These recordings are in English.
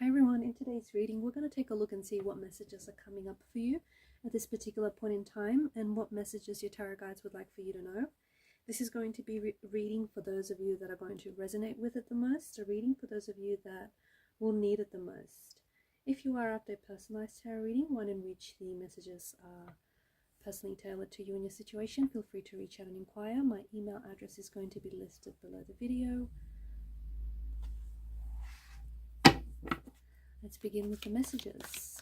Hi everyone, in today's reading we're going to take a look and see what messages are coming up for you at this particular point in time and what messages your tarot guides would like for you to know. This is going to be reading for those of you that are going to resonate with it the most, a reading for those of you that will need it the most. If you are after a personalized tarot reading, one in which the messages are personally tailored to you and your situation, feel free to reach out and inquire. My email address is going to be listed below the video. Let's begin with the messages.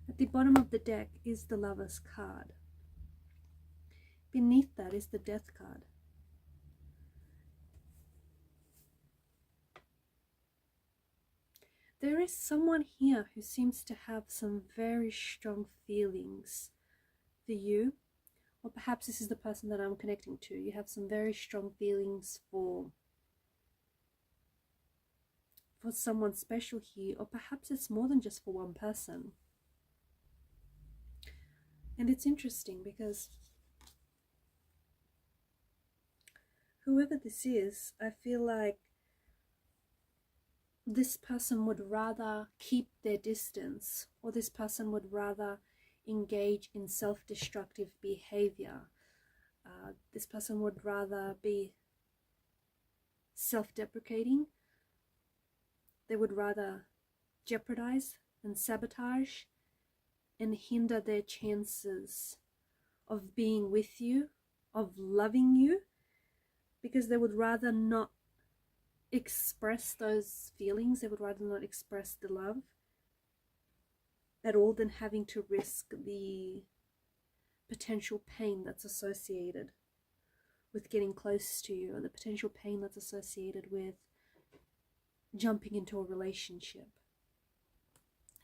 At the bottom of the deck is the Lover's card. Beneath that is the Death card. There is someone here who seems to have some very strong feelings for you, or perhaps this is the person that I'm connecting to. You have some very strong feelings for someone special here, or perhaps it's more than just for one person. And it's interesting because whoever this is, I feel like this person would rather keep their distance, or this person would rather engage in self-destructive behavior. This person would rather be self-deprecating. They would rather jeopardize and sabotage and hinder their chances of being with you, of loving you, because they would rather not express those feelings. They would rather not express the love at all than having to risk the potential pain that's associated with getting close to you, or the potential pain that's associated with jumping into a relationship.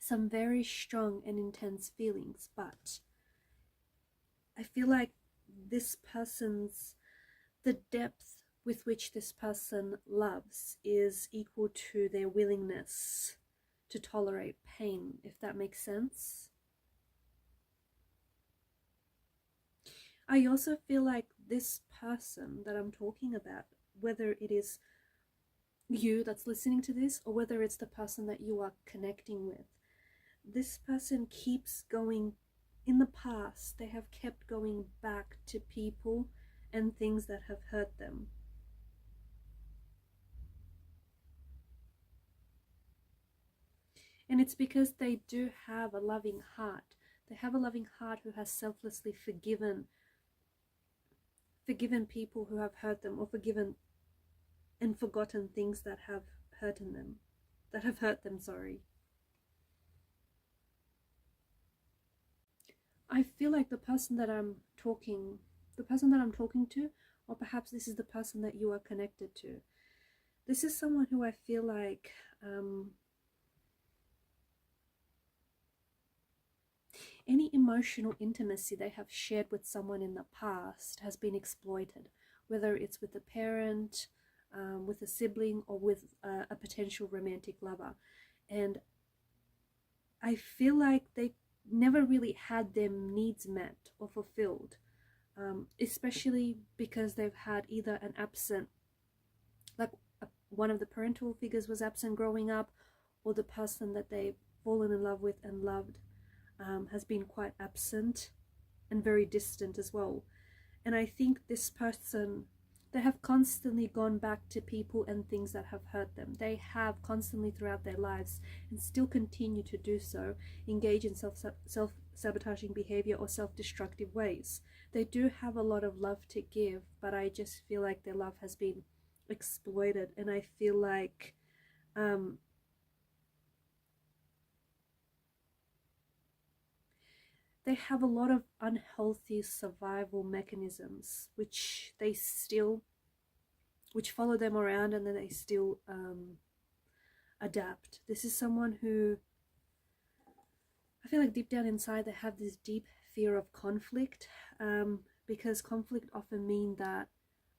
Some very strong and intense feelings, but I feel like this person's, the depth with which this person loves is equal to their willingness to tolerate pain, if that makes sense. I also feel like this person that I'm talking about, whether it is you that's listening to this or whether it's the person that you are connecting with, this person keeps going. In the past, they have kept going back to people and things that have hurt them. And it's because they do have a loving heart. They have a loving heart who has selflessly forgiven people who have hurt them, or forgiven and forgotten things that have hurt them, sorry. I feel like the person that I'm talking to, or perhaps this is the person that you are connected to, this is someone who I feel like any emotional intimacy they have shared with someone in the past has been exploited, whether it's with a parent, with a sibling, or with a potential romantic lover. And I feel like they never really had their needs met or fulfilled, especially because they've had either an absent, like one of the parental figures was absent growing up, or the person that they've fallen in love with and loved has been quite absent and very distant as well. And I think this person They have constantly gone back to people and things that have hurt them. They have constantly throughout their lives, and still continue to do so, engage in self-sabotaging behavior or self-destructive ways. They do have a lot of love to give, but I just feel like their love has been exploited, and I feel like they have a lot of unhealthy survival mechanisms which follow them around, and then they still adapt. This is someone who, I feel like deep down inside they have this deep fear of conflict, because conflict often means that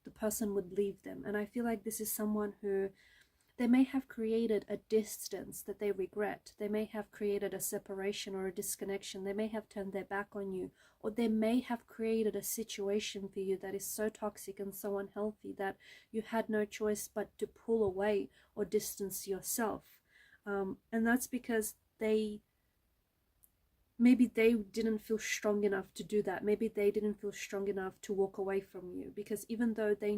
the person would leave them. And I feel like this is someone who, they may have created a distance that they regret. They may have created a separation or a disconnection. They may have turned their back on you, or they may have created a situation for you that is so toxic and so unhealthy that you had no choice but to pull away or distance yourself. And that's because maybe they didn't feel strong enough to do that. Maybe they didn't feel strong enough to walk away from you, because even though they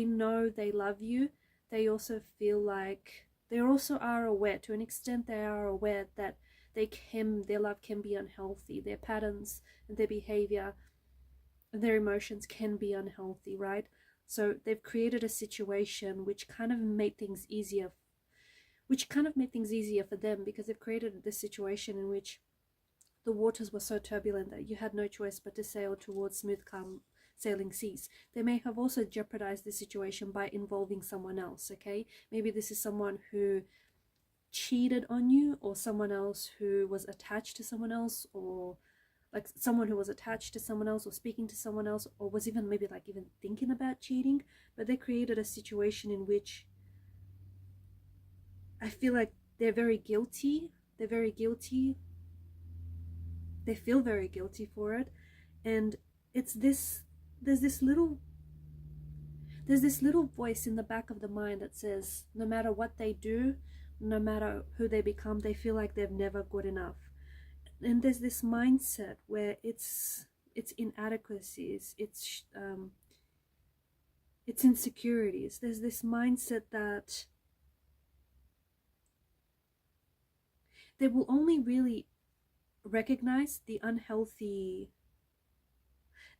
know they love you, they also feel like, they also are aware, to an extent they are aware that their love can be unhealthy. Their patterns and their behavior and their emotions can be unhealthy, right? So they've created a situation which kind of made things easier for them, because they've created this situation in which the waters were so turbulent that you had no choice but to sail towards smooth, calm sailing seas. They may have also jeopardized the situation by involving someone else, okay? Maybe this is someone who cheated on you, or someone else who was attached to someone else, or like someone who was attached to someone else, or speaking to someone else, or was even maybe like even thinking about cheating. But they created a situation in which I feel like they're very guilty. They're very guilty. They feel very guilty for it. And it's this, there's this little voice in the back of the mind that says no matter what they do, no matter who they become, they feel like they're never good enough. And there's this mindset where it's inadequacies, it's insecurities. There's this mindset that they will only really recognize the unhealthy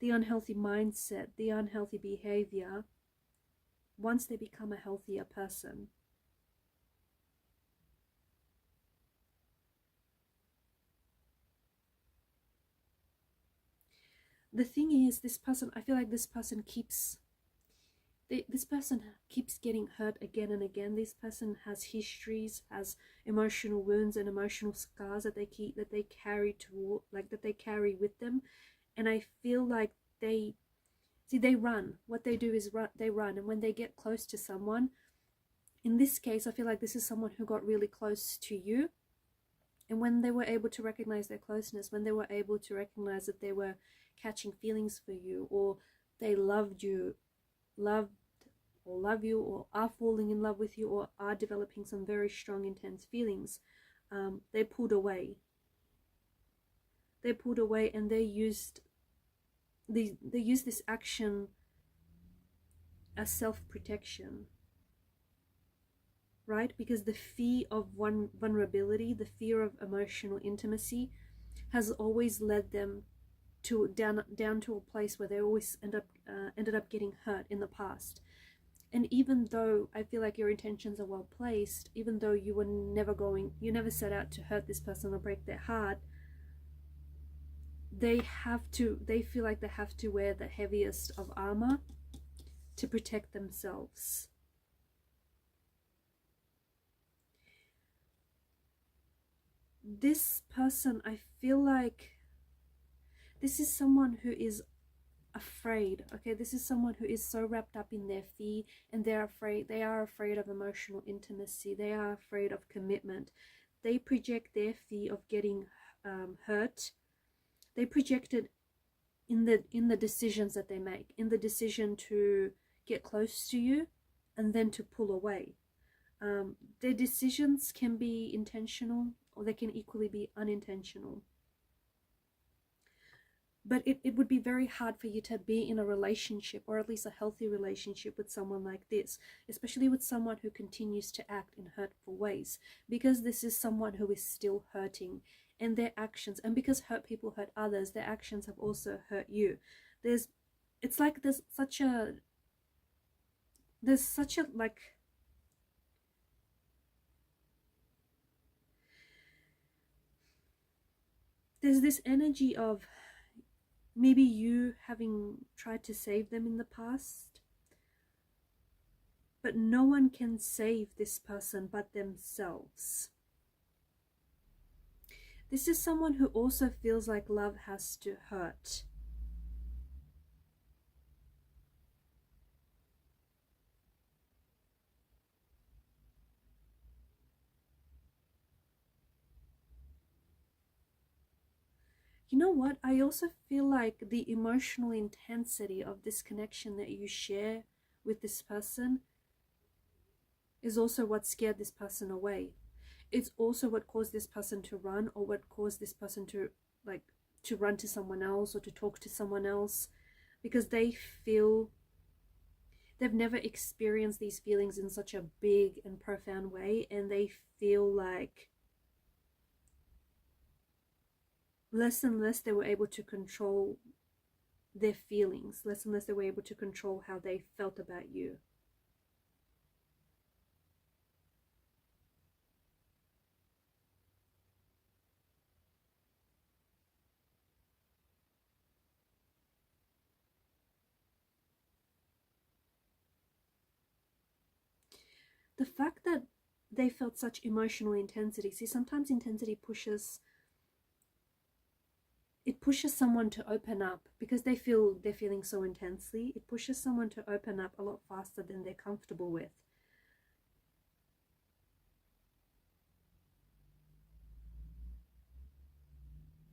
mindset, the unhealthy behavior, once they become a healthier person. The thing is, this person, I feel like this person keeps getting hurt again and again. This person has histories, has emotional wounds and emotional scars that they carry with them. And I feel like they run. What they do is they run. And when they get close to someone, in this case, I feel like this is someone who got really close to you. And when they were able to recognize their closeness, when they were able to recognize that they were catching feelings for you, or they love you, or are falling in love with you, or are developing some very strong, intense feelings, they pulled away. And they used this action as self-protection, right? Because the fear of vulnerability, the fear of emotional intimacy, has always led them to down to a place where they always ended up getting hurt in the past. And even though I feel like your intentions are well placed, even though you never set out to hurt this person or break their heart, they feel like they have to wear the heaviest of armor to protect themselves. This person, I feel like this is someone who is afraid, okay? This is someone who is so wrapped up in their fear, and they are afraid of emotional intimacy. They are afraid of commitment. They project their fear of getting hurt. They project it in the decisions that they make, in the decision to get close to you and then to pull away. Their decisions can be intentional, or they can equally be unintentional. But it would be very hard for you to be in a relationship, or at least a healthy relationship, with someone like this, especially with someone who continues to act in hurtful ways, because this is someone who is still hurting, and their actions, and because hurt people hurt others, their actions have also hurt you. It's like there's such a like there's this energy of maybe you having tried to save them in the past, but no one can save this person but themselves. This is someone who also feels like love has to hurt. You know what? I also feel like the emotional intensity of this connection that you share with this person is also what scared this person away. It's also what caused this person to run, or what caused this person to to run to someone else or to talk to someone else, because they feel they've never experienced these feelings in such a big and profound way, and they feel like less and less they were able to control their feelings, less and less they were able to control how they felt about you. The fact that they felt such emotional intensity, see, sometimes intensity pushes someone to open up, because they're feeling so intensely. It pushes someone to open up a lot faster than they're comfortable with.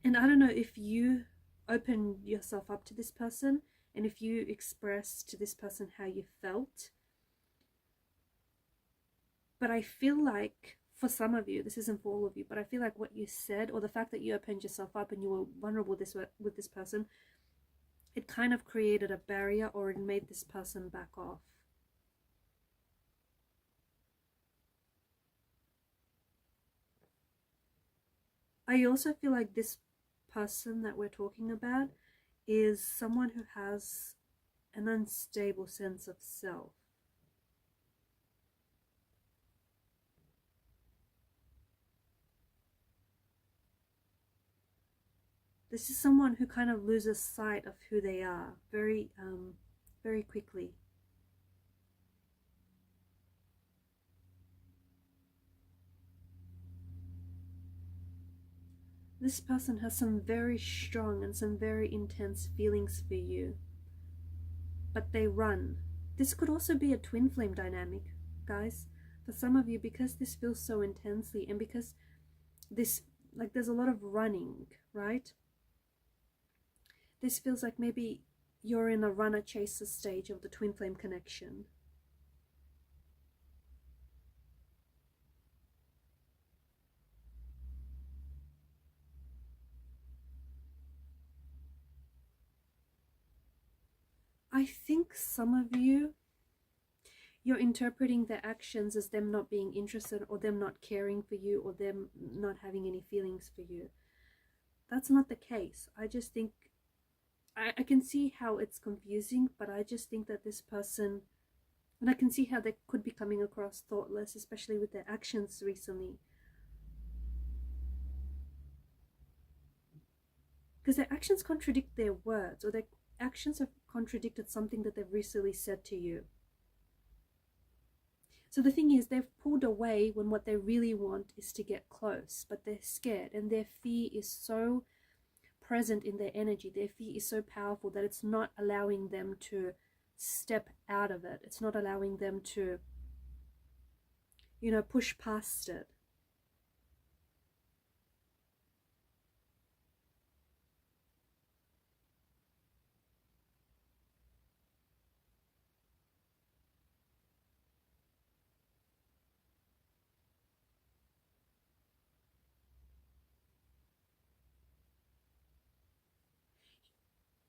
And I don't know if you open yourself up to this person, and if you express to this person how you felt, but I feel like for some of you, this isn't for all of you, but I feel like what you said, or the fact that you opened yourself up and you were vulnerable with this person, it kind of created a barrier, or it made this person back off. I also feel like this person that we're talking about is someone who has an unstable sense of self. This is someone who kind of loses sight of who they are very quickly. This person has some very strong and some very intense feelings for you, but they run. This could also be a twin flame dynamic, guys, for some of you, because this feels so intensely, and because this, like, there's a lot of running, right? This feels like maybe you're in a runner chaser stage of the twin flame connection. I think some of you, you're interpreting their actions as them not being interested, or them not caring for you, or them not having any feelings for you. That's not the case. I just think, I can see how it's confusing, but I just think that this person, and I can see how they could be coming across thoughtless, especially with their actions recently. Because their actions contradict their words, or their actions have contradicted something that they've recently said to you. So the thing is, they've pulled away when what they really want is to get close, but they're scared, and their fear is so present in their energy. Their fear is so powerful that it's not allowing them to step out of it. It's not allowing them to, push past it.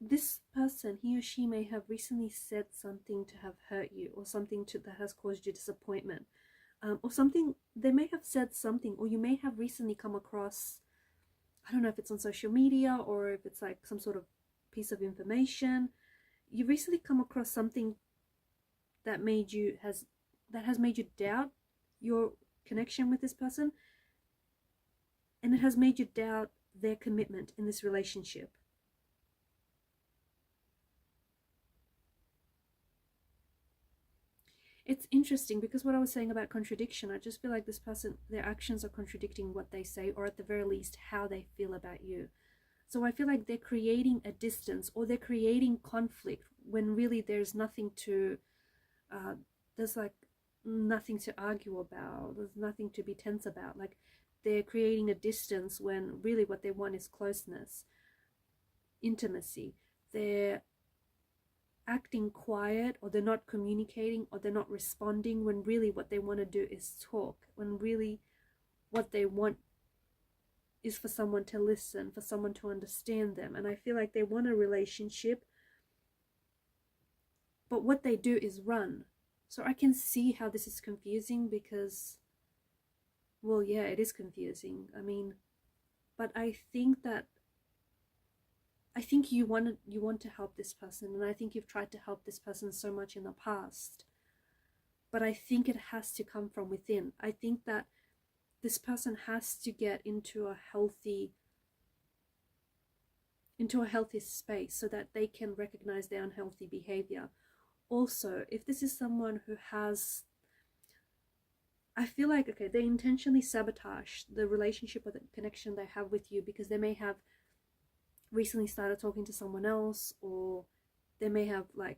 this person, he or she may have recently said something to have hurt you, or something that has caused you disappointment, or something. They may have said something, or you may have recently come across, I don't know if it's on social media or if it's like some sort of piece of information. You recently come across something that has made you doubt your connection with this person, and it has made you doubt their commitment in this relationship. It's interesting because what I was saying about contradiction, I just feel like this person, their actions are contradicting what they say, or at the very least how they feel about you. So I feel like they're creating a distance, or they're creating conflict, when really there's nothing to there's like nothing to argue about, there's nothing to be tense about. Like, they're creating a distance when really what they want is closeness, intimacy. They're acting quiet, or they're not communicating, or they're not responding, when really what they want to do is talk, when really what they want is for someone to listen, for someone to understand them. And I feel like they want a relationship, but what they do is run. So I can see how this is confusing, because, well, yeah, it is confusing. I mean, but I think you want to help this person, and I think you've tried to help this person so much in the past, but I think it has to come from within. I think that this person has to get into a healthy space so that they can recognize their unhealthy behavior. Also, if this is someone who has, I feel like, okay, they intentionally sabotage the relationship or the connection they have with you, because they may have recently started talking to someone else, or they may have like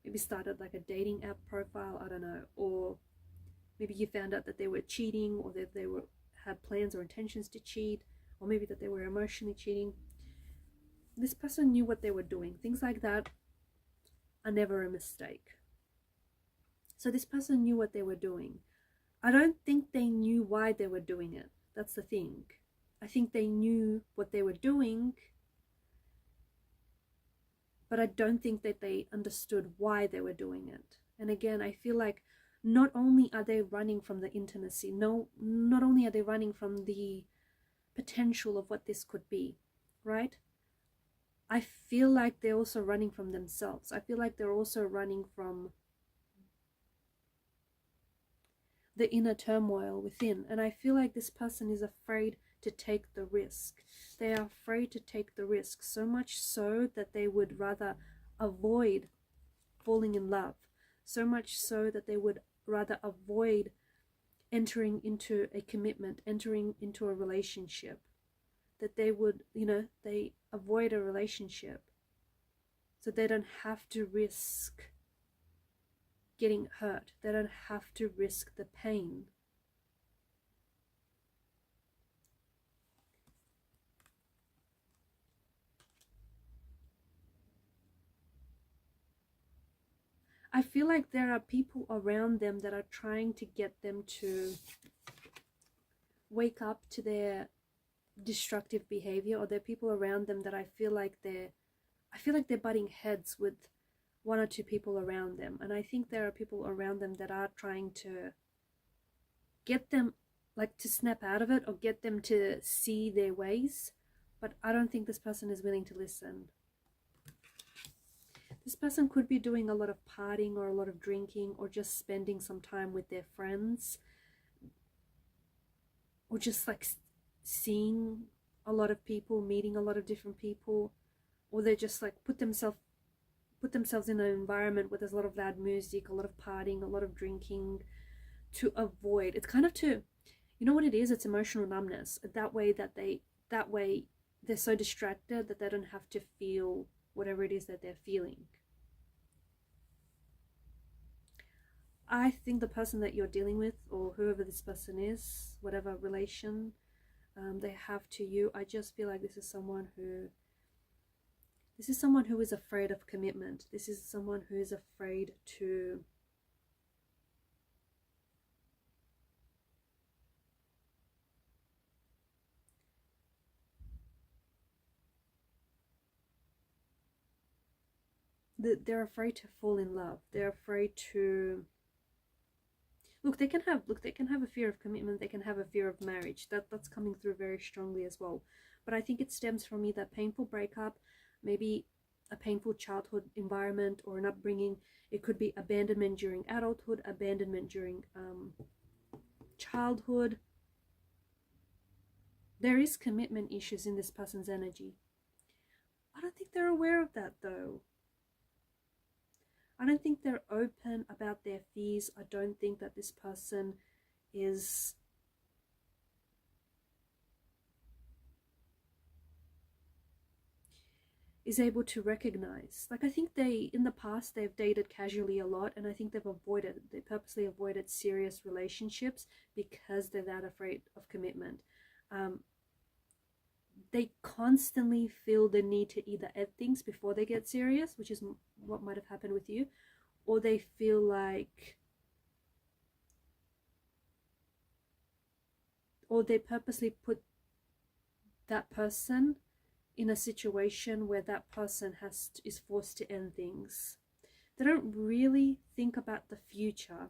maybe started like a dating app profile, I don't know, or maybe you found out that they were cheating, or that they had plans or intentions to cheat, or maybe that they were emotionally cheating. This person knew what they were doing. Things like that are never a mistake. So this person knew what they were doing. I don't think they knew why they were doing it. That's the thing. I think they knew what they were doing, but I don't think that they understood why they were doing it. And again, I feel like not only are they running from the intimacy, not only are they running from the potential of what this could be, right? I feel like they're also running from themselves. I feel like they're also running from the inner turmoil within. And I feel like this person is afraid to take the risk. They are afraid to take the risk, so much so that they would rather avoid falling in love, so much so that they would rather avoid entering into a commitment, entering into a relationship, that they would, they avoid a relationship so they don't have to risk getting hurt. They don't have to risk the pain. I feel like there are people around them that are trying to get them to wake up to their destructive behavior, or there are people around them that I feel like they're butting heads with one or two people around them. And I think there are people around them that are trying to get them like to snap out of it, or get them to see their ways, but I don't think this person is willing to listen. This person could be doing a lot of partying, or a lot of drinking, or just spending some time with their friends, or just like seeing a lot of people, meeting a lot of different people, or they just like put themselves in an environment where there's a lot of loud music, a lot of partying, a lot of drinking, to avoid. It's kind of to, you know what it is? It's emotional numbness. That way they're so distracted that they don't have to feel whatever it is that they're feeling. I think the person that you're dealing with, or whoever this person is, whatever relation they have to you, I just feel like this is someone who is afraid of commitment. This is someone who is afraid to they're afraid to fall in love. They're afraid to look. They can have a fear of commitment. They can have a fear of marriage. That's coming through very strongly as well. But I think it stems from either painful breakup, maybe a painful childhood environment or an upbringing. It could be abandonment during adulthood, abandonment during childhood. There is commitment issues in this person's energy. I don't think they're aware of that though. I don't think they're open about their fears. I don't think that this person is able to recognize. Like, I think in the past, they've dated casually a lot, and I think they purposely avoided serious relationships because they're that afraid of commitment. They constantly feel the need to either end things before they get serious, which is what might have happened with you, or they feel like, or they purposely put that person in a situation where that person is forced to end things. They don't really think about the future.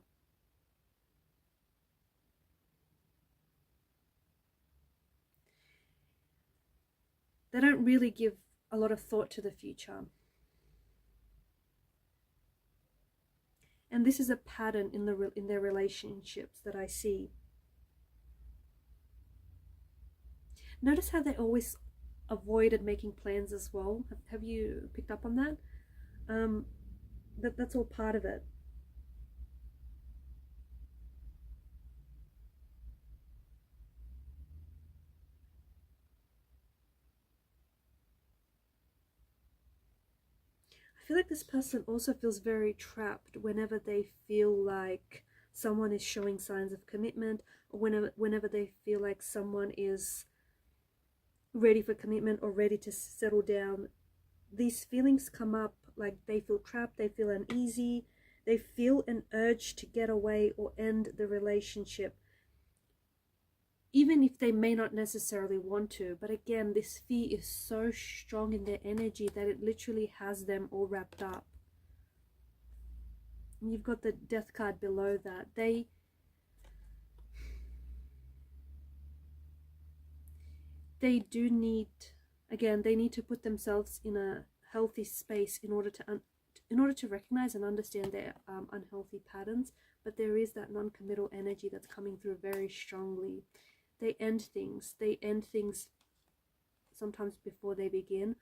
They don't really give a lot of thought to the future. And this is a pattern in their relationships that I see. Notice how they always avoided making plans as well. Have you picked up on that? That's all part of it. I feel like this person also feels very trapped whenever they feel like someone is showing signs of commitment, or whenever they feel like someone is ready for commitment or ready to settle down. These feelings come up, like they feel trapped, they feel uneasy, they feel an urge to get away or end the relationship, even if they may not necessarily want to. But again, this fear is so strong in their energy that it literally has them all wrapped up. And you've got the Death card below that. They do need, again, they need to put themselves in a healthy space in order to recognize and understand their unhealthy patterns. But there is that non-committal energy that's coming through very strongly. They end things sometimes before they begin,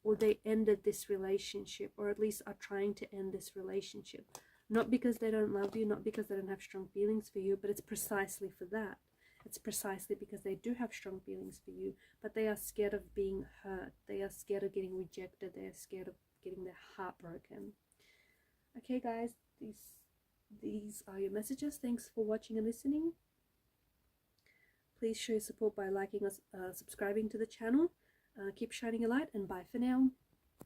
or they ended this relationship, or at least are trying to end this relationship. Not because they don't love you, not because they don't have strong feelings for you, but it's precisely for that. It's precisely because they do have strong feelings for you, but they are scared of being hurt. They are scared of getting rejected. They are scared of getting their heart broken. Okay, guys, these are your messages. Thanks for watching and listening. Please show your support by liking us, subscribing to the channel. Keep shining a light, and bye for now.